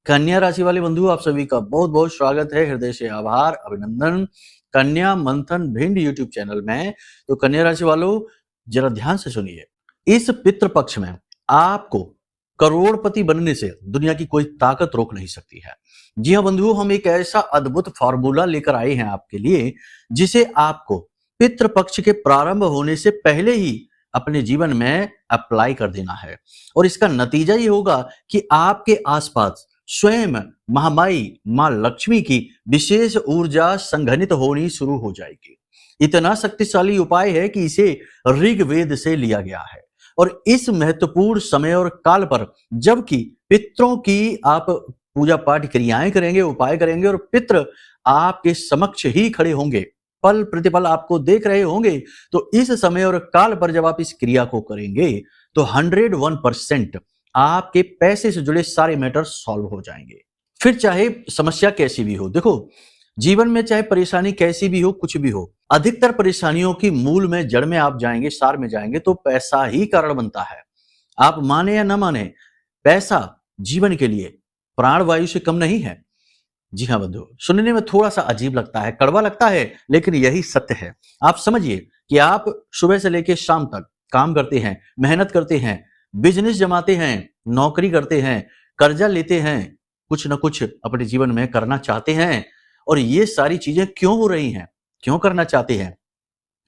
कन्या राशि वाले बंधु, आप सभी का बहुत बहुत स्वागत है। हृदय से आभार, अभिनंदन कन्या मंथन भिंड यूट्यूब चैनल में। तो कन्या राशि वालों, जरा ध्यान से सुनिए। इस पितृ पक्ष में आपको करोड़पति बनने से दुनिया की कोई ताकत रोक नहीं सकती है। जी हाँ बंधुओं, हम एक ऐसा अद्भुत फॉर्मूला लेकर आए हैं आपके लिए, जिसे आपको पितृ पक्ष के प्रारंभ होने से पहले ही अपने जीवन में अप्लाई कर देना है। और इसका नतीजा ये होगा कि आपके आसपास स्वयं महामाई मां लक्ष्मी की विशेष ऊर्जा संघनित होनी शुरू हो जाएगी। इतना शक्तिशाली उपाय है कि इसे ऋग्वेद से लिया गया है। और इस महत्वपूर्ण समय और काल पर, जबकि पितरों की आप पूजा पाठ क्रियाएं करेंगे, उपाय करेंगे और पितृ आपके समक्ष ही खड़े होंगे, पल प्रतिपल आपको देख रहे होंगे, तो इस समय और काल पर जब आप इस क्रिया को करेंगे तो 101% आपके पैसे से जुड़े सारे मैटर सॉल्व हो जाएंगे। फिर चाहे समस्या कैसी भी हो, देखो जीवन में चाहे परेशानी कैसी भी हो, कुछ भी हो, अधिकतर परेशानियों की मूल में, जड़ में आप जाएंगे, सार में जाएंगे तो पैसा ही कारण बनता है। आप माने या न माने, पैसा जीवन के लिए प्राणवायु से कम नहीं है। जी हाँ बंधु, सुनने में थोड़ा सा अजीब लगता है, कड़वा लगता है, लेकिन यही सत्य है। आप समझिए कि आप सुबह से लेकर शाम तक काम करते हैं, मेहनत करते हैं, बिजनेस जमाते हैं, नौकरी करते हैं, कर्जा लेते हैं, कुछ ना कुछ अपने जीवन में करना चाहते हैं। और ये सारी चीजें क्यों हो रही हैं, क्यों करना चाहते हैं?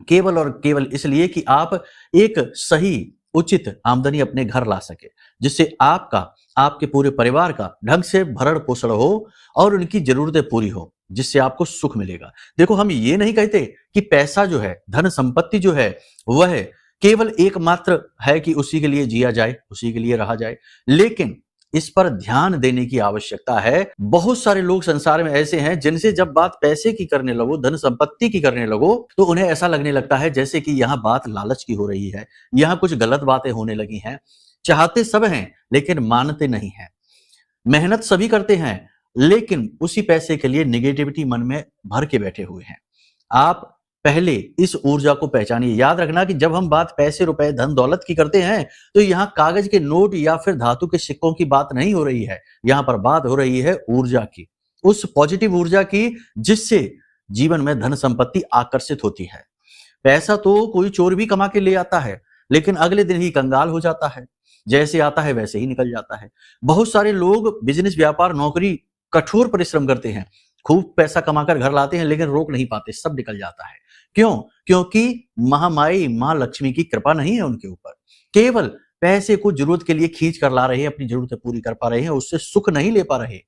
केवल और केवल इसलिए कि आप एक सही उचित आमदनी अपने घर ला सके, जिससे आपका, आपके पूरे परिवार का ढंग से भरण पोषण हो और उनकी जरूरतें पूरी हो, जिससे आपको सुख मिलेगा। देखो, हम ये नहीं कहते कि पैसा जो है, धन संपत्ति जो है, वह केवल एकमात्र है कि उसी के लिए जिया जाए, उसी के लिए रहा जाए, लेकिन इस पर ध्यान देने की आवश्यकता है। बहुत सारे लोग संसार में ऐसे हैं जिनसे जब बात पैसे की करने लगो, धन संपत्ति की करने लगो, तो उन्हें ऐसा लगने लगता है जैसे कि यहाँ बात लालच की हो रही है, यहाँ कुछ गलत बातें होने लगी हैं। चाहते सब हैं लेकिन मानते नहीं हैं। मेहनत सभी करते हैं, लेकिन उसी पैसे के लिए निगेटिविटी मन में भर के बैठे हुए हैं। आप पहले इस ऊर्जा को पहचानिए। याद रखना कि जब हम बात पैसे, रुपए, धन दौलत की करते हैं तो यहाँ कागज के नोट या फिर धातु के सिक्कों की बात नहीं हो रही है। यहाँ पर बात हो रही है ऊर्जा की, उस पॉजिटिव ऊर्जा की जिससे जीवन में धन संपत्ति आकर्षित होती है। पैसा तो कोई चोर भी कमा के ले आता है, लेकिन अगले दिन ही कंगाल हो जाता है। जैसे आता है वैसे ही निकल जाता है। बहुत सारे लोग बिजनेस, व्यापार, नौकरी, कठोर परिश्रम करते हैं, खूब पैसा कमाकर घर लाते हैं, लेकिन रोक नहीं पाते, सब निकल जाता है। क्यों? क्योंकि महामाई मां लक्ष्मी की कृपा नहीं है उनके ऊपर। केवल पैसे को जरूरत के लिए खींच कर ला रहे हैं, अपनी जरूरतें पूरी कर पा रहे हैं, उससे सुख नहीं ले पा रहे।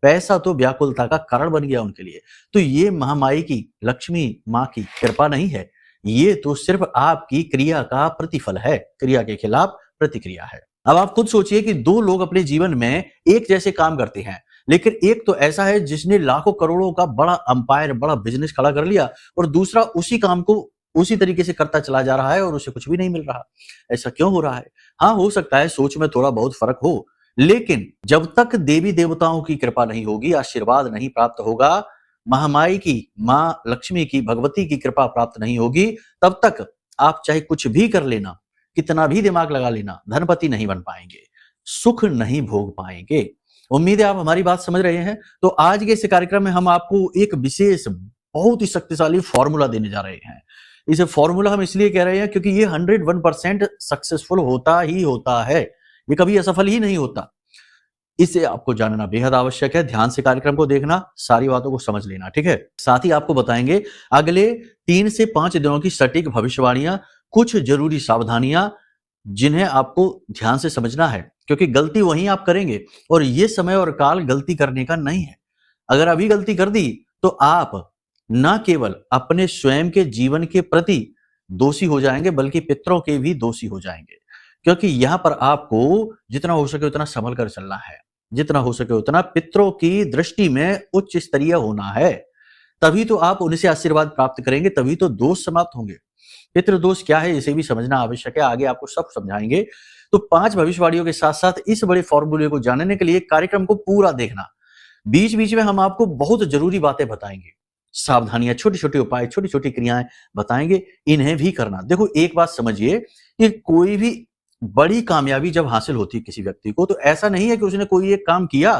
पैसा तो व्याकुलता का कारण बन गया उनके लिए। तो ये महामाई की, लक्ष्मी मां की कृपा नहीं है, ये तो सिर्फ आपकी क्रिया का प्रतिफल है, क्रिया के खिलाफ प्रतिक्रिया है। अब आप खुद सोचिए कि दो लोग अपने जीवन में एक जैसे काम करते हैं, लेकिन एक तो ऐसा है जिसने लाखों करोड़ों का बड़ा अंपायर, बड़ा बिजनेस खड़ा कर लिया, और दूसरा उसी काम को उसी तरीके से करता चला जा रहा है और उसे कुछ भी नहीं मिल रहा। ऐसा क्यों हो रहा है? हाँ, हो सकता है सोच में थोड़ा बहुत फर्क हो, लेकिन जब तक देवी देवताओं की कृपा नहीं होगी, आशीर्वाद नहीं प्राप्त होगा, महामाई की, मां लक्ष्मी की, भगवती की कृपा प्राप्त नहीं होगी, तब तक आप चाहे कुछ भी कर लेना, कितना भी दिमाग लगा लेना, धनपति नहीं बन पाएंगे, सुख नहीं भोग पाएंगे। उम्मीद है आप हमारी बात समझ रहे हैं। तो आज के इस कार्यक्रम में हम आपको एक विशेष, बहुत ही शक्तिशाली फॉर्मूला देने जा रहे हैं। इसे फॉर्मूला हम इसलिए कह रहे हैं क्योंकि ये 101% सक्सेसफुल होता ही होता है, ये कभी असफल ही नहीं होता। इसे आपको जानना बेहद आवश्यक है। ध्यान से कार्यक्रम को देखना, सारी बातों को समझ लेना, ठीक है। साथ ही आपको बताएंगे अगले 3 से 5 दिनों की सटीक भविष्यवाणियां, कुछ जरूरी सावधानियां जिन्हें आपको ध्यान से समझना है, क्योंकि गलती वहीं आप करेंगे और ये समय और काल गलती करने का नहीं है। अगर अभी गलती कर दी तो आप न केवल अपने स्वयं के जीवन के प्रति दोषी हो जाएंगे, बल्कि पितरों के भी दोषी हो जाएंगे। क्योंकि यहां पर आपको जितना हो सके उतना संभल कर चलना है, जितना हो सके उतना पितरों की दृष्टि में उच्च स्तरीय होना है। तभी तो आप उनसे आशीर्वाद प्राप्त करेंगे, तभी तो दोष समाप्त होंगे। पितृदोष क्या है इसे भी समझना आवश्यक है, आगे आपको सब समझाएंगे। तो 5 भविष्यवाणियों के साथ साथ इस बड़े फॉर्मूले को जानने के लिए कार्यक्रम को पूरा देखना। बीच बीच में हम आपको बहुत जरूरी बातें बताएंगे, सावधानियां, छोटे छोटे उपाय, छोटी छोटी क्रियाएं बताएंगे, इन्हें भी करना। देखो, एक बात समझिए कि कोई भी बड़ी कामयाबी जब हासिल होती है किसी व्यक्ति को, तो ऐसा नहीं है कि उसने कोई एक काम किया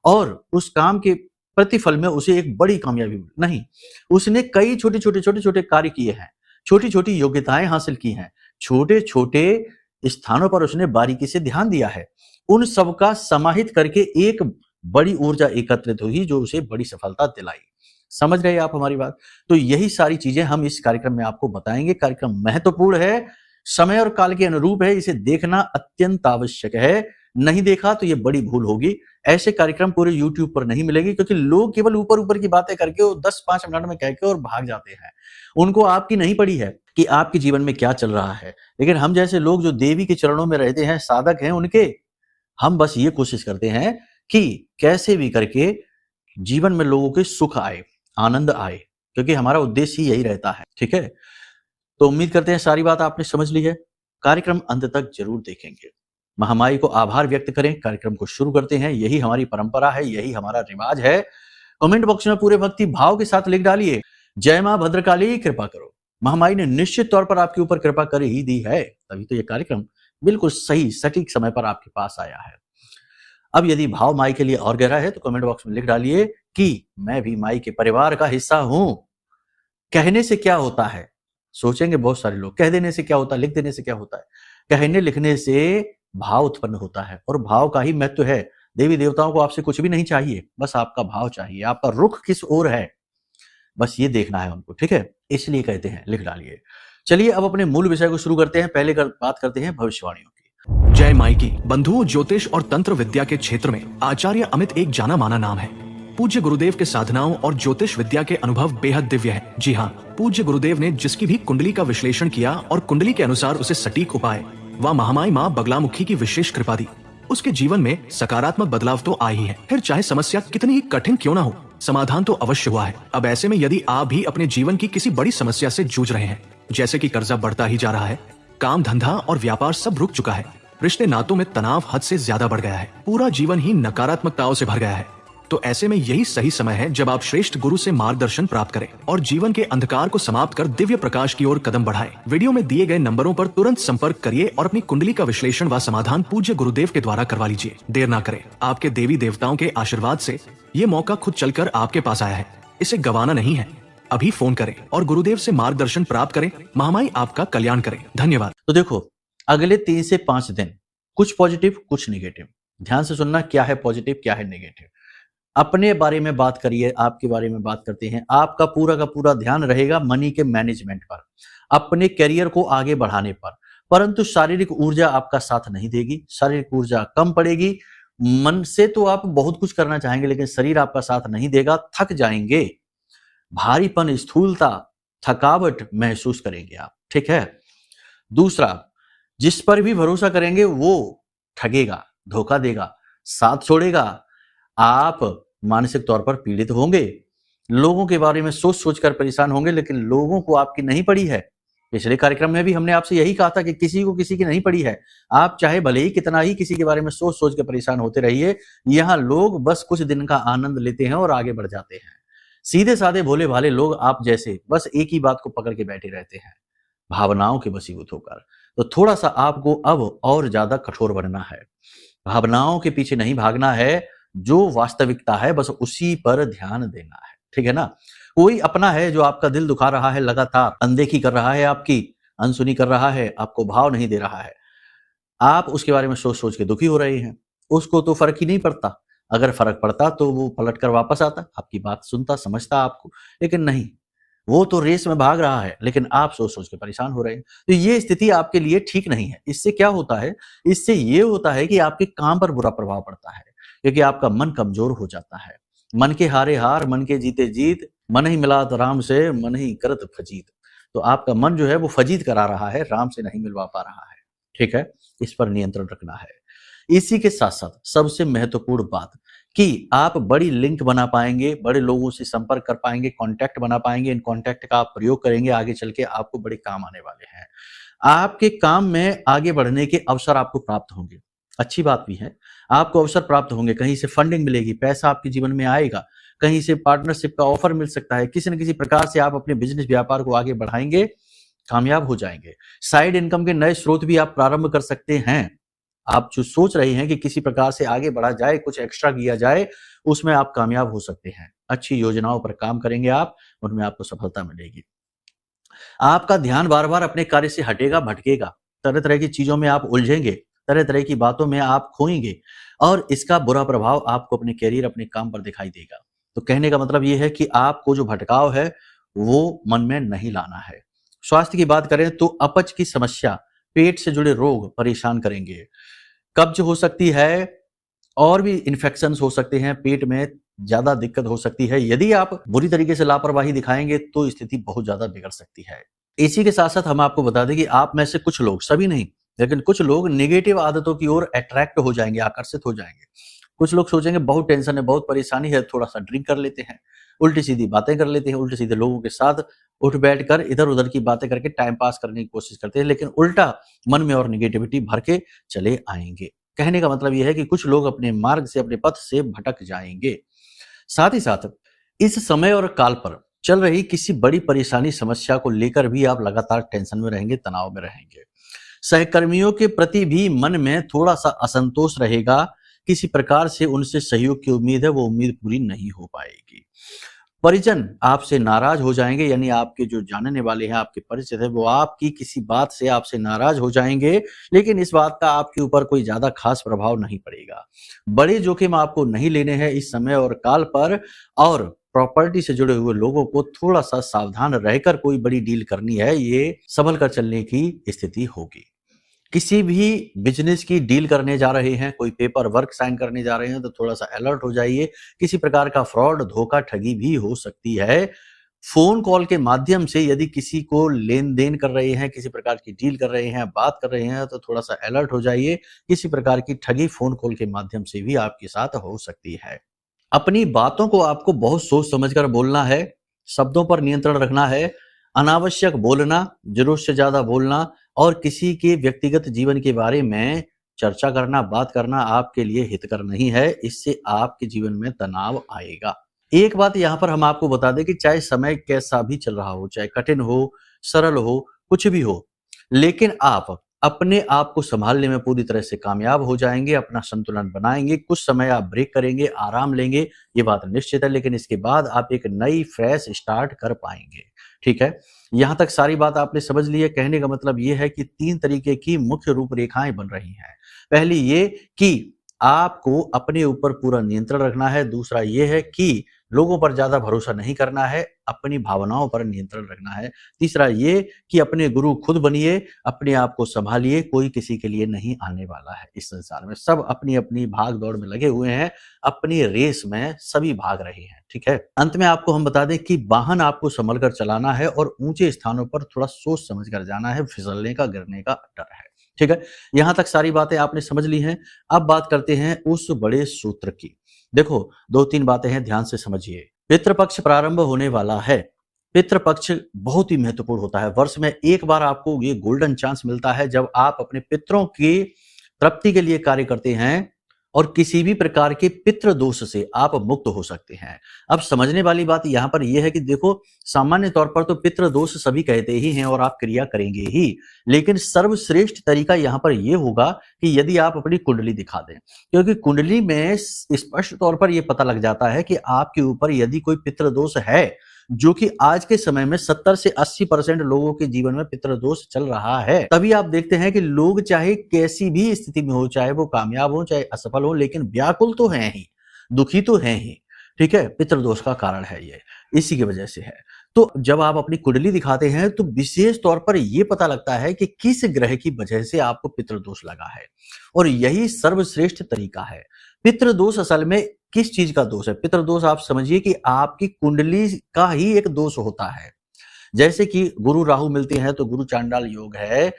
और उस काम के प्रतिफल में उसे एक बड़ी कामयाबी मिली। नहीं, उसने कई छोटे-छोटे कार्य किए हैं, छोटी-छोटी योग्यताएं हासिल की हैं, छोटे-छोटे स्थानों पर उसने बारीकी से ध्यान दिया है। उन सबका समाहित करके एक बड़ी ऊर्जा एकत्रित हुई जो उसे बड़ी सफलता दिलाई। समझ रहे हैं आप हमारी बात? तो यही सारी चीजें हम इस कार्यक्रम में आपको बताएंगे। कार्यक्रम महत्वपूर्ण है, समय और काल के अनुरूप है, इसे देखना अत्यंत आवश्यक है। नहीं देखा तो ये बड़ी भूल होगी। ऐसे कार्यक्रम पूरे YouTube पर नहीं मिलेंगे क्योंकि लोग केवल ऊपर-ऊपर की बातें करके वो 10-5 मिनट में कह के और भाग जाते हैं। उनको आपकी नहीं पड़ी है कि आपके जीवन में क्या चल रहा है। लेकिन हम जैसे लोग जो देवी के चरणों में रहते हैं, साधक हैं उनके, हम बस ये कोशिश करते हैं कि कैसे भी करके जीवन में लोगों के सुख आए, आनंद आए, क्योंकि हमारा उद्देश्य ही यही रहता है। ठीक है? तो उम्मीद करते हैं सारी बात आपने समझ ली है। कार्यक्रम अंत तक जरूर देखेंगे। महामाई को आभार व्यक्त करें। कार्यक्रम को शुरू करते हैं। यही हमारी परंपरा है, यही हमारा रिवाज है। कमेंट बॉक्स में पूरे भक्ति भाव के साथ लिख डालिए, जय मां भद्रकाली कृपा करो। महामाई ने निश्चित तौर पर आपके ऊपर कृपा कर ही दी है, तभी तो ये कार्यक्रम बिल्कुल सही सटीक समय पर आपके पास आया है। अब यदि भाव माई के लिए और गहरा है तो कमेंट बॉक्स में लिख डालिए कि मैं भी माई के परिवार का हिस्सा हूं। कहने से क्या होता है, सोचेंगे बहुत सारे लोग, कह देने से क्या होता है, लिख देने से क्या होता है। कहने लिखने से भाव उत्पन्न होता है और भाव का ही महत्व है। देवी देवताओं को आपसे कुछ भी नहीं चाहिए, बस आपका भाव चाहिए, आपका रुख किस ओर है, बस ये देखना है उनको। ठीक है, इसलिए कहते हैं लिख डालिए। चलिए अब अपने मूल विषय को शुरू करते हैं। पहले बात करते हैं भविष्यवाणियों की। जय माई की। बंधुओं, ज्योतिष और तंत्र विद्या के क्षेत्र में आचार्य अमित एक जाना माना नाम है। पूज्य गुरुदेव के साधनाओं और ज्योतिष विद्या के अनुभव बेहद दिव्य है। जी हाँ, पूज्य गुरुदेव ने जिसकी भी कुंडली का विश्लेषण किया और कुंडली के अनुसार उसे सटीक उपाय व महामाई माँ बगलामुखी की विशेष कृपा दी, उसके जीवन में सकारात्मक बदलाव तो आ ही है। फिर चाहे समस्या कितनी ही कठिन क्यों ना हो, समाधान तो अवश्य हुआ है। अब ऐसे में यदि आप भी अपने जीवन की किसी बड़ी समस्या से जूझ रहे हैं, जैसे कि कर्जा बढ़ता ही जा रहा है, काम धंधा और व्यापार सब रुक चुका है, रिश्ते नातों में तनाव हद से ज्यादा बढ़ गया है, पूरा जीवन ही नकारात्मकताओं से भर गया है, तो ऐसे में यही सही समय है जब आप श्रेष्ठ गुरु से मार्गदर्शन प्राप्त करें और जीवन के अंधकार को समाप्त कर दिव्य प्रकाश की ओर कदम बढ़ाएं। वीडियो में दिए गए नंबरों पर तुरंत संपर्क करिए और अपनी कुंडली का विश्लेषण व समाधान पूज्य गुरुदेव के द्वारा करवा लीजिए। देर ना करें, आपके देवी देवताओं के आशीर्वाद से ये मौका खुद चलकर आपके पास आया है, इसे गंवाना नहीं है। अभी फोन करें और गुरुदेव से मार्गदर्शन प्राप्त करें। महामाई आपका कल्याण करें। धन्यवाद। तो देखो, अगले 3 से 5 दिन कुछ पॉजिटिव कुछ नेगेटिव, ध्यान से सुनना, क्या है पॉजिटिव क्या है नेगेटिव। अपने बारे में बात करिए, आपके बारे में बात करते हैं। आपका पूरा का पूरा ध्यान रहेगा मनी के मैनेजमेंट पर, अपने करियर को आगे बढ़ाने पर, परंतु शारीरिक ऊर्जा आपका साथ नहीं देगी। शारीरिक ऊर्जा कम पड़ेगी। मन से तो आप बहुत कुछ करना चाहेंगे लेकिन शरीर आपका साथ नहीं देगा, थक जाएंगे, भारीपन, स्थूलता, थकावट महसूस करेंगे आप। ठीक है। दूसरा, जिस पर भी भरोसा करेंगे वो ठगेगा, धोखा देगा, साथ छोड़ेगा। आप मानसिक तौर पर पीड़ित होंगे, लोगों के बारे में सोच सोच कर परेशान होंगे, लेकिन लोगों को आपकी नहीं पड़ी है। पिछले कार्यक्रम में भी हमने आपसे यही कहा था कि किसी को किसी की नहीं पड़ी है। आप चाहे भले ही कितना ही किसी के बारे में सोच सोच कर परेशान होते रहिए, यहाँ लोग बस कुछ दिन का आनंद लेते हैं और आगे बढ़ जाते हैं। सीधे साधे भोले भाले लोग आप जैसे बस एक ही बात को पकड़ के बैठे रहते हैं, भावनाओं के वशीभूत होकर। तो थोड़ा सा आपको अब और ज्यादा कठोर बनना है, भावनाओं के पीछे नहीं भागना है, जो वास्तविकता है बस उसी पर ध्यान देना है। ठीक है ना। कोई अपना है जो आपका दिल दुखा रहा है, लगातार अनदेखी कर रहा है, आपकी अनसुनी कर रहा है, आपको भाव नहीं दे रहा है, आप उसके बारे में सोच सोच के दुखी हो रहे हैं। उसको तो फर्क ही नहीं पड़ता, अगर फर्क पड़ता तो वो पलट कर वापस आता, आपकी बात सुनता, समझता आपको, लेकिन नहीं, वो तो रेस में भाग रहा है, लेकिन आप सोच सोच के परेशान हो रहे हैं। तो ये स्थिति आपके लिए ठीक नहीं है। इससे क्या होता है, इससे ये होता है कि आपके काम पर बुरा प्रभाव पड़ता है, क्योंकि आपका मन कमजोर हो जाता है। मन के हारे हार, मन के जीते जीत, मन ही मिलात राम से, मन ही करत फजीत। तो आपका मन जो है वो फजीत करा रहा है, राम से नहीं मिलवा पा रहा है। ठीक है, इस पर नियंत्रण रखना है। इसी के साथ साथ सबसे महत्वपूर्ण बात कि आप बड़ी लिंक बना पाएंगे, बड़े लोगों से संपर्क कर पाएंगे, कांटेक्ट बना पाएंगे। इन कांटेक्ट का आप प्रयोग करेंगे, आगे चल के आपको बड़े काम आने वाले हैं। आपके काम में आगे बढ़ने के अवसर आपको प्राप्त होंगे, अच्छी बात भी है, आपको अवसर प्राप्त होंगे। कहीं से फंडिंग मिलेगी, पैसा आपके जीवन में आएगा, कहीं से पार्टनरशिप का ऑफर मिल सकता है, किसी न किसी प्रकार से आप अपने बिजनेस व्यापार को आगे बढ़ाएंगे, कामयाब हो जाएंगे। साइड इनकम के नए स्रोत भी आप प्रारंभ कर सकते हैं। आप जो सोच रहे हैं कि किसी प्रकार से आगे बढ़ा जाए, कुछ एक्स्ट्रा किया जाए, उसमें आप कामयाब हो सकते हैं। अच्छी योजनाओं पर काम करेंगे आप, उनमें आपको सफलता मिलेगी। आपका ध्यान बार-बार अपने कार्य से हटेगा, भटकेगा। तरह-तरह की चीज़ों में आप उलझेंगे, तरह-तरह की बातों में आप खोएँगे और इसका बुरा प्रभाव आपको अपने करियर, अपने काम पर दिखाई देगा। तो कहने का मतलब ये है कि आपको जो भटकाव है, वो मन में नहीं लाना है। स्वास्थ्य की बात करें तो अपच की समस्या, पेट से जुड़े रोग परेशान करेंगे। कब्ज़ हो सकती है और भी इन्फेक्शंस हो सकते हैं, पेट में ज़्यादा दिक्कत हो सकती है। यदि आप बुरी तरीके से लापरवाही दिखाएँगे तो स्थिति बहुत ज़्यादा बिगड़ सकती है। इसी के साथ-साथ हम आपको बता दें कि आप में से कुछ लोग, सभी नहीं, लेकिन कुछ लोग नेगेटिव आदतों की ओर अट्रैक्ट हो जाएँगे, आकर्षित हो जाएँगे। कुछ लोग सोचेंगे बहुत टेंशन है, बहुत परेशानी है, थोड़ा-सा ड्रिंक कर लेते हैं, उल्टी-सीधी बातें कर लेते हैं, उल्टे-सीधे लोगों के साथ उठ-बैठ कर इधर-उधर की बातें करके टाइम पास करने की कोशिश करते हैं, लेकिन उल्टा मन में और नेगेटिविटी भर के चले आएँगे। कहने का मतलब ये है कि कुछ लोग अपने मार्ग से, अपने पथ से भटक जाएँगे। साथ ही साथ इस समय और काल पर चल रही किसी बड़ी परेशानी, समस्या को लेकर भी आप लगातार टेंशन में रहेंगे, तनाव में रहेंगे। सहकर्मियों के प्रति भी मन में थोड़ा-सा असंतोष रहेगा, किसी प्रकार से उनसे सहयोग की उम्मीद है, वो उम्मीद पूरी नहीं हो पाएगी। परिजन आपसे नाराज हो जाएँगे, यानी आपके जो जानने वाले हैं, आपके परिचित हैं, वो आपकी किसी बात से आपसे नाराज हो जाएँगे, लेकिन इस बात का आपके ऊपर कोई ज़्यादा खास प्रभाव नहीं पड़ेगा। बड़े जोखिम आपको नहीं लेने हैं इस समय और काल पर, और प्रॉपर्टी से जुड़े हुए लोगों को थोड़ा-सा सावधान रहकर कोई बड़ी डील करनी है, ये संभल कर चलने की स्थिति होगी। किसी भी बिज़नेस की डील करने जा रहे हैं, कोई पेपर वर्क साइन करने जा रहे हैं तो थोड़ा-सा अलर्ट हो जाइए। किसी प्रकार का फ्रॉड, धोखा, ठगी भी हो सकती है। फ़ोन कॉल के माध्यम से यदि किसी को लेन-देन कर रहे हैं, किसी प्रकार की डील कर रहे हैं, बात कर रहे हैं तो थोड़ा-सा अलर्ट हो जाइए। किसी प्रकार की ठगी फ़ोन कॉल के माध्यम से भी आपके साथ हो सकती है। अपनी बातों को आपको बहुत सोच समझ कर बोलना है, शब्दों पर नियंत्रण रखना है, अनावश्यक बोलना, ज़रूरत से ज़्यादा बोलना और किसी के व्यक्तिगत जीवन के बारे में चर्चा करना, बात करना आपके लिए हितकर नहीं है, इससे आपके जीवन में तनाव आएगा। एक बात यहाँ पर हम आपको बता दें कि चाहे समय कैसा भी चल रहा हो, चाहे कठिन हो, सरल हो, कुछ भी हो, लेकिन आप अपने आप को सँभालने में पूरी तरह से कामयाब हो जाएँगे, अपना संतुलन बनाएँगे, कुछ समय आप ब्रेक करेंगे, आराम लेंगे, ये बात निश्चित है, लेकिन इसके बाद आप एक नई फ्रेश स्टार्ट कर पाएँगे, ठीक है? यहाँ तक सारी बात आपने समझ ली है, कहने का मतलब ये है कि 3 तरीके की मुख्य रूपरेखाएँ बन रही हैं। पहली ये कि आपको अपने ऊपर पूरा नियंत्रण रखना है, दूसरा ये है कि लोगों पर ज़्यादा भरोसा नहीं करना है, अपनी भावनाओं पर नियंत्रण रखना है, तीसरा ये कि अपने गुरु खुद बनिए, अपने आप को सँभालिए, कोई किसी के लिए नहीं आने वाला है इस संसार में। सब अपनी-अपनी भाग-दौड़ में लगे हुए हैं, अपनी रेस में सभी भाग रहे हैं, ठीक है? अंत में आपको हम बता दें कि वाहन आपको सँभल कर चलाना है और ऊँचे स्थानों पर थोड़ा सोच समझ कर जाना है, फिसलने का, गिरने का डर है, ठीक है? यहाँ तक सारी बातें आपने समझ ली हैं। अब बात करते हैं उस बड़े सूत्र की। देखो, 2-3 बातें हैं, ध्यान से समझिए। पितृपक्ष प्रारंभ होने वाला है। पितृपक्ष बहुत ही महत्वपूर्ण होता है। वर्ष में एक बार आपको ये गोल्डन चांस मिलता है जब आप अपने पितरों की तृप्ति के लिए कार्य करते हैं और किसी भी प्रकार के पितृ दोष से आप मुक्त हो सकते हैं। अब समझने वाली बात यहाँ पर यह है कि देखो, सामान्य तौर पर तो पितृ दोष सभी कहते ही हैं और आप क्रिया करेंगे ही, लेकिन सर्वश्रेष्ठ तरीका यहाँ पर यह होगा कि यदि आप अपनी कुंडली दिखा दें, क्योंकि कुंडली में स्पष्ट तौर पर यह पता लग जाता है कि आपके ऊपर यदि कोई पितृ दोष है, जो कि आज के समय में 70 से 80% लोगों के जीवन में पितृदोष चल रहा है। तभी आप देखते हैं कि लोग चाहे कैसी भी स्थिति में हो, चाहे वो कामयाब हो, चाहे असफल हो, लेकिन व्याकुल तो हैं ही, दुखी तो हैं ही, ठीक है? पितृदोष का कारण है ये, इसी की वजह से है। तो जब आप अपनी कुंडली दिखाते हैं तो विशेष तौर पर ये पता लगता है कि किस ग्रह की वजह से आपको पितृदोष लगा है, और यही सर्वश्रेष्ठ तरीका है। पितृदोष असल में किस चीज का दोष है? पितृदोष आप समझिए कि आपकी कुंडली का ही एक दोष होता है। जैसे कि गुरु राहु मिलते हैं तो गुरु चांडाल योग है,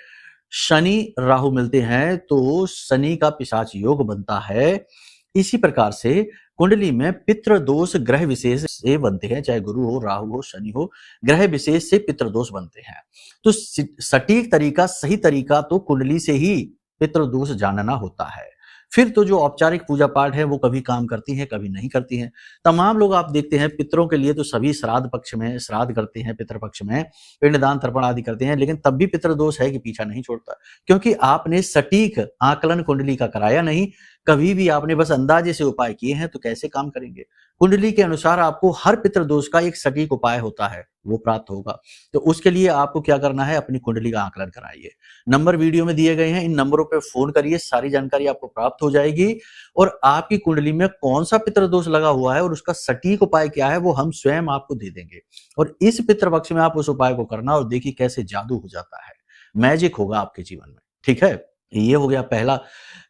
शनि राहु मिलते हैं तो शनि का पिशाच योग बनता है। इसी प्रकार से कुंडली में पितृदोष ग्रह विशेष से बनते हैं, चाहे गुरु हो, राहु हो, शनि हो, ग्रह विशेष से पितृदोष बनते हैं। तो सटीक तरीका, सही तरीका तो कुंडली से ही पितृदोष जानना होता है। फिर तो जो औपचारिक पूजा पाठ है वो कभी काम करती हैं, कभी नहीं करती हैं। तमाम लोग आप देखते हैं पितरों के लिए तो सभी श्राद्ध पक्ष में श्राद्ध करते हैं, पितृ पक्ष में पिंडदान तर्पण आदि करते हैं, लेकिन तब भी पितृ दोष है कि पीछा नहीं छोड़ता, क्योंकि आपने सटीक आकलन कुंडली का कराया नहीं। कभी भी आपने बस अंदाजे से उपाय किए हैं तो कैसे काम करेंगे। कुंडली के अनुसार आपको हर पितृ दोष का एक सटीक उपाय होता है, वो प्राप्त होगा। तो उसके लिए आपको क्या करना है, अपनी कुंडली का आकलन कराइए। नंबर वीडियो में दिए गए हैं, इन नंबरों पे फोन करिए, सारी जानकारी आपको प्राप्त हो जाएगी। और आपकी कुंडली में कौन सा पितृ दोष लगा हुआ है और उसका सटीक उपाय क्या है वो हम स्वयं आपको दे देंगे। और इस पितृपक्ष में आप उस उपाय को करना और देखिए कैसे जादू हो जाता है, मैजिक होगा आपके जीवन में। ठीक है, ये हो गया पहला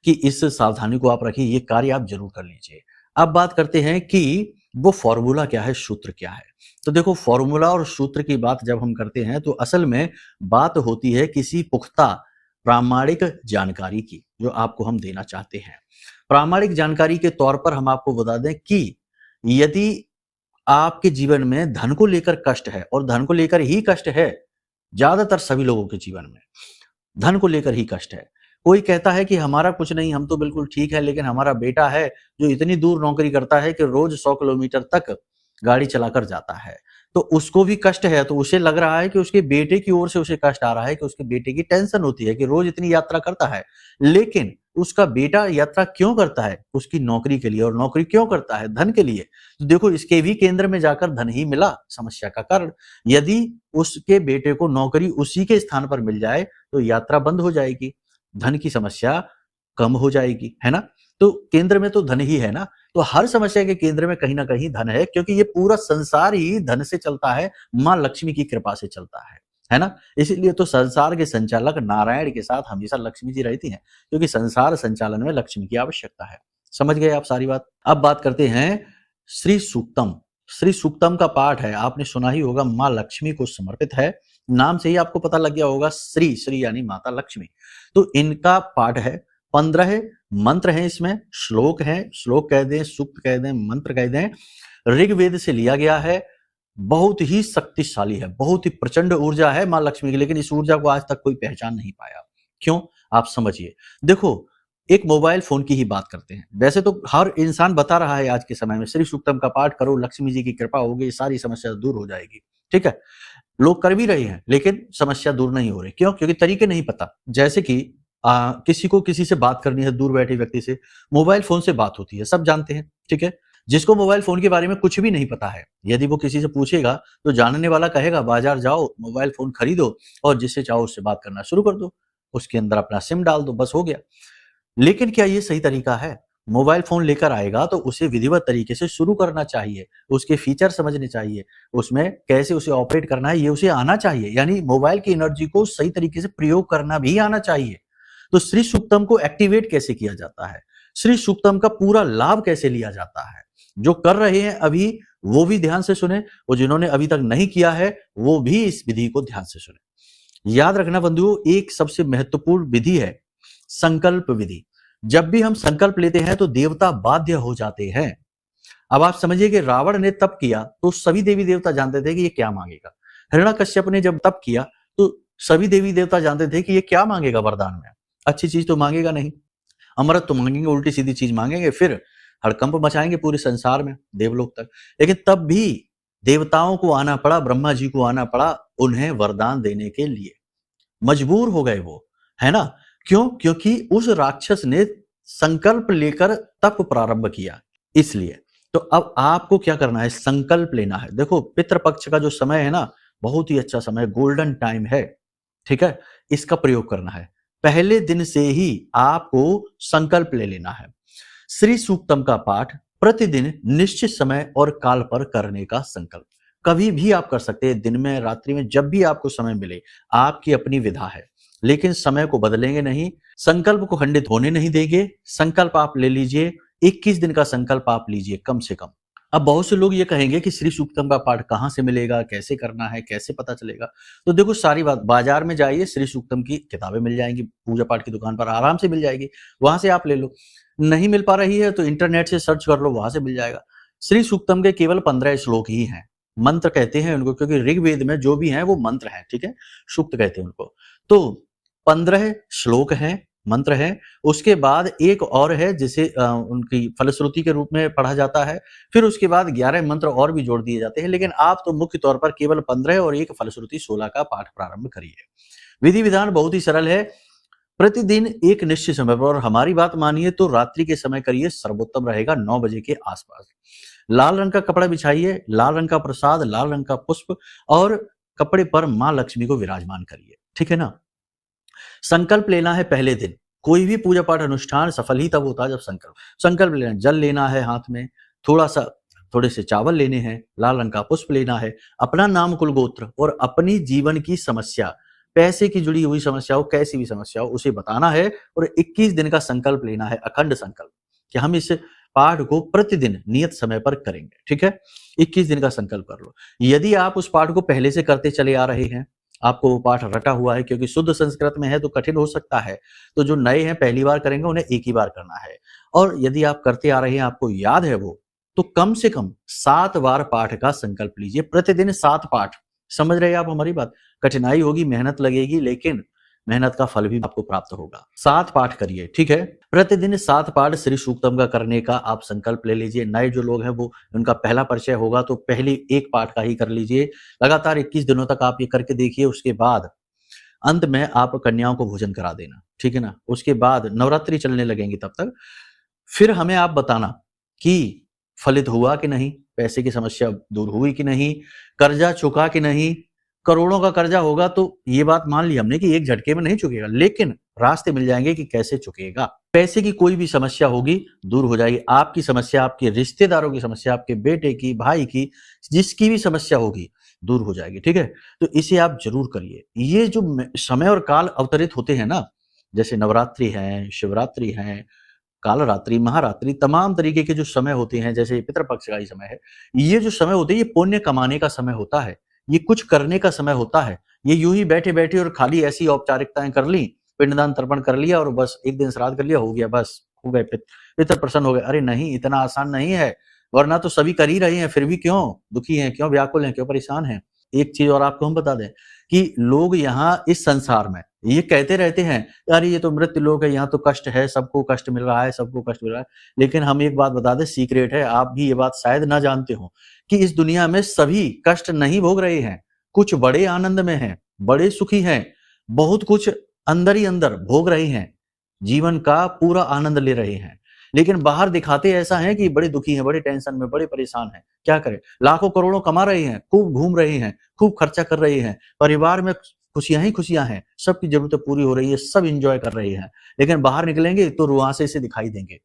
कि इस सावधानी को आप रखिए, ये कार्य आप जरूर कर लीजिए। अब बात करते हैं कि वो फॉर्मूला क्या है, सूत्र क्या है। तो देखो, फॉर्मूला और सूत्र की बात जब हम करते हैं तो असल में बात होती है किसी पुख्ता प्रामाणिक जानकारी की, जो आपको हम देना चाहते हैं। प्रामाणिक जानकारी के तौर पर हम आपको बता दें कि यदि आपके जीवन में धन को लेकर कष्ट है, और धन को लेकर ही कष्ट है, ज्यादातर सभी लोगों के जीवन में धन को लेकर ही कष्ट है। कोई कहता है कि हमारा कुछ नहीं, हम तो बिल्कुल ठीक है, लेकिन हमारा बेटा है जो इतनी दूर नौकरी करता है कि रोज 100 किलोमीटर तक गाड़ी चलाकर जाता है, तो उसको भी कष्ट है। तो उसे लग रहा है कि उसके बेटे की ओर से उसे कष्ट आ रहा है, कि उसके बेटे की टेंशन होती है कि रोज इतनी यात्रा करता है। लेकिन उसका बेटा यात्रा क्यों करता है? उसकी नौकरी के लिए। और नौकरी क्यों करता है? धन के लिए। तो देखो, इसके भी केंद्र में जाकर धन ही मिला समस्या का कारण। यदि उसके बेटे को नौकरी उसी के स्थान पर मिल जाए तो यात्रा बंद हो जाएगी, धन की समस्या कम हो जाएगी, है ना। तो केंद्र में तो धन ही है ना, तो हर समस्या के केंद्र में कहीं ना कहीं धन है, क्योंकि ये पूरा संसार ही धन से चलता है, मां लक्ष्मी की कृपा से चलता है ना। इसीलिए तो संसार के संचालक नारायण के साथ हमेशा लक्ष्मी जी रहती हैं, क्योंकि संसार संचालन में लक्ष्मी की आवश्यकता है। समझ गए आप सारी बात। अब बात करते हैं श्री सूक्तम। श्री सूक्तम का पाठ है, आपने सुना ही होगा, मां लक्ष्मी को समर्पित है। नाम से ही आपको पता लग गया होगा, श्री श्री यानी माता लक्ष्मी। तो इनका पाठ है, 15 मंत्र हैं इसमें, श्लोक हैं, श्लोक कह दें, सूक्त कह दें, मंत्र कह दें, ऋग्वेद से लिया गया है। बहुत ही शक्तिशाली है, बहुत ही प्रचंड ऊर्जा है मां लक्ष्मी की, लेकिन इस ऊर्जा को आज तक कोई पहचान नहीं पाया। क्यों? आप समझिए। देखो, एक मोबाइल फोन की ही बात करते हैं। वैसे तो हर इंसान बता रहा है आज के समय में, श्री सूक्तम का पाठ करो, लक्ष्मी जी की कृपा होगी, सारी समस्या दूर हो जाएगी। ठीक है, लोग कर भी रहे हैं, लेकिन समस्या दूर नहीं हो रही। क्यों? क्योंकि तरीके नहीं पता। जैसे कि किसी को किसी से बात करनी है, दूर बैठे व्यक्ति से, मोबाइल फोन से बात होती है, सब जानते हैं। ठीक है, जिसको मोबाइल फोन के बारे में कुछ भी नहीं पता है, यदि वो किसी से पूछेगा तो जानने वाला कहेगा बाजार जाओ, मोबाइल फोन खरीदो और जिससे चाहो उससे बात करना शुरू कर दो, उसके अंदर अपना सिम डाल दो, बस हो गया। लेकिन क्या ये सही तरीका है? मोबाइल फोन लेकर आएगा तो उसे विधिवत तरीके से शुरू करना चाहिए, उसके फीचर समझने चाहिए, उसमें कैसे उसे ऑपरेट करना है ये उसे आना चाहिए, यानी मोबाइल की एनर्जी को सही तरीके से प्रयोग करना भी आना चाहिए। तो श्री सूक्तम को एक्टिवेट कैसे किया जाता है, श्री सूक्तम का पूरा लाभ कैसे लिया जाता है, जो कर रहे हैं अभी वो भी ध्यान से सुने, और जिन्होंने अभी तक नहीं किया है वो भी इस विधि को ध्यान से सुने। याद रखना बंधुओं, एक सबसे महत्वपूर्ण विधि है संकल्प विधि। जब भी हम संकल्प लेते हैं तो देवता बाध्य हो जाते हैं। अब आप समझिए कि रावण ने तप किया तो सभी देवी देवता जानते थे कि ये क्या मांगेगा। हिरण्यकश्यप ने जब तप किया तो सभी देवी देवता जानते थे कि ये क्या मांगेगा वरदान में, अच्छी चीज तो मांगेगा नहीं, अमृत तो मांगेंगे, उल्टी सीधी चीज मांगेंगे, फिर हड़कंप मचाएंगे पूरे संसार में देवलोक तक। लेकिन तब भी देवताओं को आना पड़ा, ब्रह्मा जी को आना पड़ा उन्हें वरदान देने के लिए, मजबूर हो गए वो, है ना। क्यों? क्योंकि उस राक्षस ने संकल्प लेकर तप प्रारंभ किया, इसलिए। तो अब आपको क्या करना है? संकल्प लेना है। देखो, पितृपक्ष का जो समय है ना, बहुत ही अच्छा समय, गोल्डन टाइम है। ठीक है, इसका प्रयोग करना है। पहले दिन से ही आपको संकल्प ले लेना है। श्री सूक्तम का पाठ प्रतिदिन निश्चित समय और काल पर करने का संकल्प। कभी भी आप कर सकते हैं, दिन में, रात्रि में, जब भी आपको समय मिले, आपकी अपनी विधा है, लेकिन समय को बदलेंगे नहीं, संकल्प को खंडित होने नहीं देंगे। संकल्प आप ले लीजिए, 21 दिन का संकल्प आप लीजिए कम से कम। अब बहुत से लोग ये कहेंगे कि श्री सूक्तम का पाठ कहां से मिलेगा, कैसे करना है, कैसे पता चलेगा। तो देखो, सारी बात, बाजार में जाइए, श्री सूक्तम की किताबें मिल जाएंगी, पूजा पाठ की दुकान पर आराम से मिल जाएगी, वहां से आप ले लो। नहीं मिल पा रही है तो इंटरनेट से सर्च कर लो, वहां से मिल जाएगा। श्री सूक्तम के केवल 15 श्लोक ही हैं, मंत्र कहते हैं उनको, क्योंकि ऋग्वेद में जो भी हैं वो मंत्र हैं। ठीक है, सूक्त कहते हैं उनको। तो 15 श्लोक हैं, मंत्र है। उसके बाद एक और है जिसे उनकी फलश्रुति के रूप में पढ़ा जाता है। फिर उसके बाद 11 मंत्र और भी जोड़ दिए जाते हैं, लेकिन आप तो मुख्य तौर पर केवल 15 और एक फलश्रुति 16 का पाठ प्रारंभ करिए। विधि विधान बहुत ही सरल है। प्रतिदिन एक निश्चित समय पर, और हमारी बात मानिए तो रात्रि के समय करिए, सर्वोत्तम रहेगा 9 बजे के आसपास। लाल रंग का कपड़ा बिछाइए, लाल रंग का प्रसाद, लाल रंग का पुष्प और कपड़े पर मां लक्ष्मी को विराजमान करिए। ठीक है ना। संकल्प लेना है पहले दिन। कोई भी पूजा पाठ अनुष्ठान सफल ही तब होता है जब संकल्प लेना है। जल लेना है हाथ में, थोड़े से चावल लेने हैं, लाल रंग का पुष्प लेना है, अपना नाम कुल गोत्र और अपनी जीवन की समस्या, पैसे की जुड़ी हुई समस्या हो, कैसी भी समस्या हो, उसे बताना है और 21 दिन का संकल्प लेना है, अखंड संकल्प, कि हम इस पाठ को प्रतिदिन नियत समय पर करेंगे। ठीक है, 21 दिन का संकल्प कर लो। यदि आप उस पाठ को पहले से करते चले आ रहे हैं, आपको वो पाठ रटा हुआ है, क्योंकि शुद्ध संस्कृत में है तो कठिन हो सकता है, तो जो नए हैं पहली बार करेंगे उन्हें एक ही बार करना है। और यदि आप करते आ रहे हैं, आपको याद है वो, तो कम से कम 7 बार पाठ का संकल्प लीजिए, प्रतिदिन 7 पाठ। समझ रहे हैं आप हमारी बात। कठिनाई होगी, मेहनत लगेगी, लेकिन मेहनत का फल भी आपको प्राप्त होगा। 7 पाठ करिए। ठीक है, प्रतिदिन 7 पाठ श्री सूक्तम का करने का आप संकल्प ले लीजिए। नए जो लोग हैं वो, उनका पहला परिचय होगा तो पहले एक पाठ का ही कर लीजिए। लगातार 21 दिनों तक आप ये करके देखिए। उसके बाद अंत में आप कन्याओं को भोजन करा देना। ठीक है ना। उसके बाद नवरात्रि चलने लगेंगी, तब तक फिर हमें आप बताना कि फलित हुआ कि नहीं, पैसे की समस्या दूर हुई कि नहीं, कर्जा चुका कि नहीं। करोड़ों का कर्जा होगा तो ये बात मान ली हमने कि एक झटके में नहीं चुकेगा, लेकिन रास्ते मिल जाएंगे कि कैसे चुकेगा। पैसे की कोई भी समस्या होगी दूर हो जाएगी। आपकी समस्या, आपके रिश्तेदारों की समस्या, आपके बेटे की, भाई की, जिसकी भी समस्या होगी दूर हो जाएगी। ठीक है, तो इसे आप जरूर करिए। ये जो समय और काल अवतरित होते हैं ना, जैसे नवरात्रि है, शिवरात्रि है, कालरात्रि, महारात्रि, तमाम तरीके के जो समय होते हैं, जैसे पितृपक्ष का ही समय है, ये जो समय होते हैं, ये पुण्य कमाने का समय होता है, ये कुछ करने का समय होता है। ये यूं ही बैठे बैठे और खाली ऐसी औपचारिकताएं कर ली, पिंडदान तर्पण कर लिया और बस एक दिन श्राद्ध कर लिया, हो गया, बस हो गए, पितर प्रसन्न हो गए। अरे नहीं, इतना आसान नहीं है। वरना तो सभी कर ही रहे हैं, फिर भी क्यों दुखी हैं, क्यों व्याकुल हैं, क्यों परेशान हैं। एक चीज और आपको हम बता दें कि लोग यहाँ इस संसार में ये कहते रहते हैं, अरे ये तो मृत्यु लोक है, यहाँ तो कष्ट है, सबको कष्ट मिल रहा है, सबको कष्ट मिल रहा है। लेकिन हम एक बात बता दें, सीक्रेट है, आप भी ये बात शायद ना जानते हो कि इस दुनिया में सभी कष्ट नहीं भोग रहे हैं। कुछ बड़े आनंद में हैं, बड़े सुखी हैं, बहुत कुछ अंदर ही अंदर भोग रहे हैं, जीवन का पूरा आनंद ले रहे हैं। लेकिन बाहर दिखाते ऐसा है कि बड़े दुखी हैं, बड़े टेंशन में, बड़े परेशान हैं। क्या करें, लाखों करोड़ों कमा रहे हैं, खूब घूम रहे हैं, खूब खर्चा कर रहे हैं, परिवार में खुशियां ही खुशियां हैं, सबकी जरूरतें पूरी हो रही है, सब इंजॉय कर रहे हैं। लेकिन बाहर निकलेंगे तो रुआंसे से दिखाई देंगे,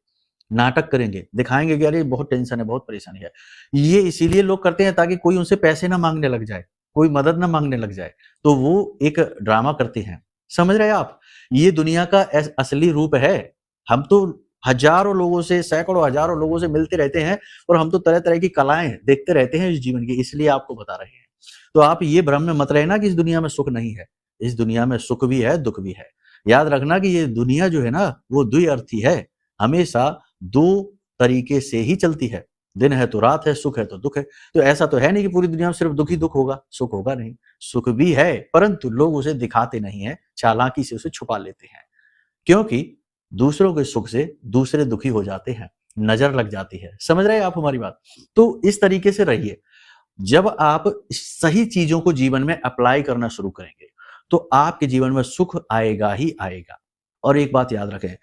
नाटक करेंगे, दिखाएंगे कि अरे बहुत टेंशन है, बहुत परेशानी है। ये इसीलिए लोग करते हैं ताकि कोई उनसे पैसे ना मांगने लग जाए, कोई मदद ना मांगने लग जाए, तो वो एक ड्रामा करते हैं। समझ रहे हैं आप, ये दुनिया का असली रूप है। हम तो हजारों लोगों से, सैकड़ों हजारों लोगों से मिलते रहते हैं और हम तो तरह तरह की कलाएं देखते रहते हैं इस जीवन की, इसलिए आपको बता रहे हैं। तो आप ये भ्रम में मत रहना कि इस दुनिया में सुख नहीं है। इस दुनिया में सुख भी है, दुख भी है। याद रखना कि ये दुनिया जो है ना, वो द्विअर्थी है, हमेशा 2 तरीके से ही चलती है। दिन है तो रात है, सुख है तो दुख है। तो ऐसा तो है नहीं कि पूरी दुनिया में सिर्फ दुख ही दुख होगा, सुख होगा नहीं। सुख भी है, परंतु लोग उसे दिखाते नहीं है, चालाकी से उसे छुपा लेते हैं, क्योंकि दूसरों के सुख से दूसरे दुखी हो जाते हैं, नजर लग जाती है। समझ रहे हैं आप हमारी बात। तो इस तरीके से रहिए। जब आप सही चीजों को जीवन में अप्लाई करना शुरू करेंगे तो आपके जीवन में सुख आएगा ही आएगा। और एक बात याद रखें,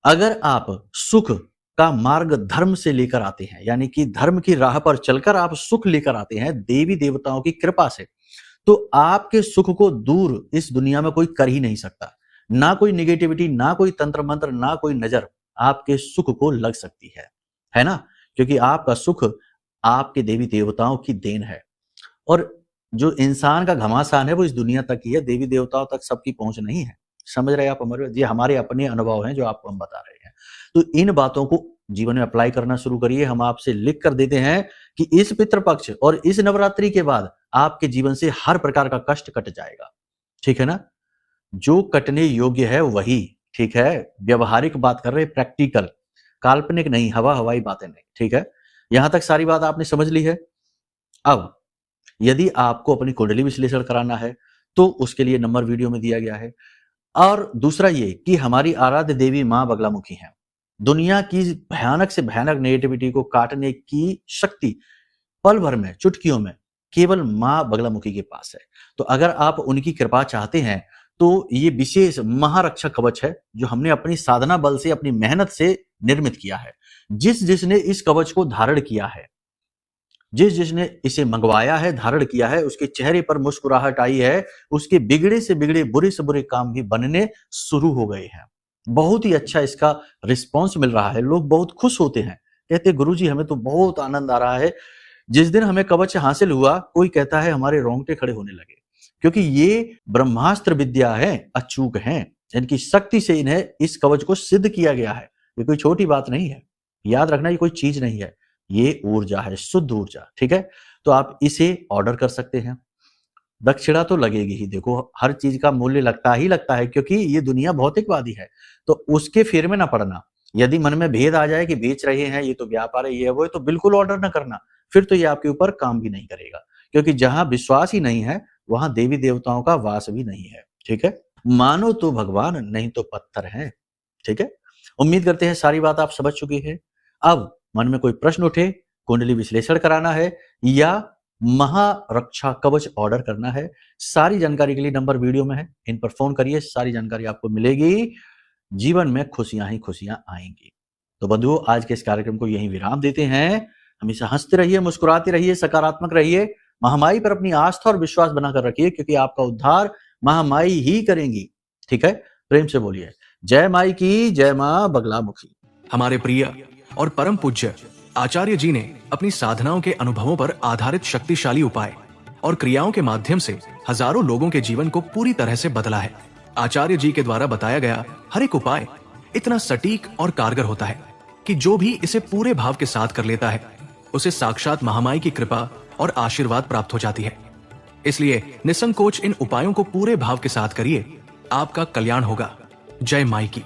अगर आप सुख का मार्ग धर्म से लेकर आते हैं, यानी कि धर्म की राह पर चलकर आप सुख लेकर आते हैं देवी देवताओं की कृपा से, तो आपके सुख को दूर इस दुनिया में कोई कर ही नहीं सकता। ना कोई निगेटिविटी, ना कोई तंत्र मंत्र, ना कोई नजर आपके सुख को लग सकती है ना। क्योंकि आपका सुख आपके देवी देवताओं की देन है। और जो इंसान का घमासान है वो इस दुनिया तक ही है, देवी देवताओं तक सबकी पहुंच नहीं है। समझ रहे हैं आप हमारे, ये हमारे अपने अनुभव हैं जो आपको हम बता रहे हैं। तो इन बातों को जीवन में अप्लाई करना शुरू करिए। हम आपसे लिख कर देते हैं कि इस पितृपक्ष और इस नवरात्रि के बाद आपके जीवन से हर प्रकार का कष्ट कट जाएगा। ठीक है ना। जो कटने योग्य है वही, ठीक है, व्यवहारिक बात कर रहे, प्रैक्टिकल, काल्पनिक नहीं, हवा हवाई बातें नहीं। ठीक है, यहां तक सारी बात आपने समझ ली है। अब यदि आपको अपनी कुंडली विश्लेषण कराना है तो उसके लिए नंबर वीडियो में दिया गया है। और दूसरा ये कि हमारी आराध्य देवी मां बगलामुखी हैं। दुनिया की भयानक से भयानक नेगेटिविटी को काटने की शक्ति पल भर में, चुटकियों में केवल मां बगलामुखी के पास है। तो अगर आप उनकी कृपा चाहते हैं तो ये विशेष महारक्षा कवच है जो हमने अपनी साधना बल से, अपनी मेहनत से निर्मित किया है। जिसने इस कवच को धारण किया है, जिसने इसे मंगवाया है, धारण किया है, उसके चेहरे पर मुस्कुराहट आई है, उसके बिगड़े से बिगड़े, बुरे से बुरे काम भी बनने शुरू हो गए हैं। बहुत ही अच्छा इसका रिस्पॉन्स मिल रहा है। लोग बहुत खुश होते हैं, कहते गुरुजी हमें तो बहुत आनंद आ रहा है। जिस दिन हमें कवच हासिल हुआ, कोई कहता है हमारे रोंगटे खड़े होने लगे, क्योंकि ये ब्रह्मास्त्र विद्या है, अचूक है, इनकी शक्ति से इन्हें इस कवच को सिद्ध किया गया है। ये कोई छोटी बात नहीं है, याद रखना, ये कोई चीज नहीं है, ये ऊर्जा है, शुद्ध ऊर्जा। ठीक है, तो आप इसे ऑर्डर कर सकते हैं। दक्षिणा तो लगेगी ही, देखो हर चीज का मूल्य लगता है, क्योंकि ये दुनिया भौतिकवादी है, तो उसके फेर में ना पड़ना। यदि मन में भेद आ जाए कि बेच रहे हैं, ये तो व्यापार है, ये है वो है, तो बिल्कुल ऑर्डर ना करना, फिर तो ये आपके ऊपर काम भी नहीं करेगा, क्योंकि जहां विश्वास ही नहीं है वहां देवी देवताओं का वास भी नहीं है। ठीक है, मानो तो भगवान, नहीं तो पत्थर है। ठीक है, उम्मीद करते हैं सारी बात आप समझ चुके हैं। अब मन में कोई प्रश्न उठे, कुंडली विश्लेषण कराना है या महारक्षा कवच ऑर्डर करना है, सारी जानकारी के लिए नंबर वीडियो में है, इन पर फोन करिए, सारी जानकारी आपको मिलेगी। जीवन में खुशियां ही खुशियां आएंगी। तो बंधुओं, आज के इस कार्यक्रम को यहीं विराम देते हैं। हमेशा हंसते रहिए, मुस्कुराते रहिए, सकारात्मक रहिए, महामाई पर अपनी आस्था और विश्वास बनाकर रखिए, क्योंकि आपका उद्धार महामाई ही करेंगी। ठीक है, प्रेम से बोलिए जय माई की, जय मां बगलामुखी। हमारे प्रिय और परम पूज्य आचार्य जी ने अपनी साधनाओं के अनुभवों पर आधारित शक्तिशाली उपाय और क्रियाओं के माध्यम से हजारों लोगों के जीवन को पूरी तरह से बदला है। आचार्य जी के द्वारा बताया गया हर एक उपाय इतना सटीक और कारगर होता है कि जो भी इसे पूरे भाव के साथ कर लेता है, उसे साक्षात महामाई की कृपा और आशीर्वाद प्राप्त हो जाती है। इसलिए निसंकोच इन उपायों को पूरे भाव के साथ करिए, आपका कल्याण होगा। जय माई की।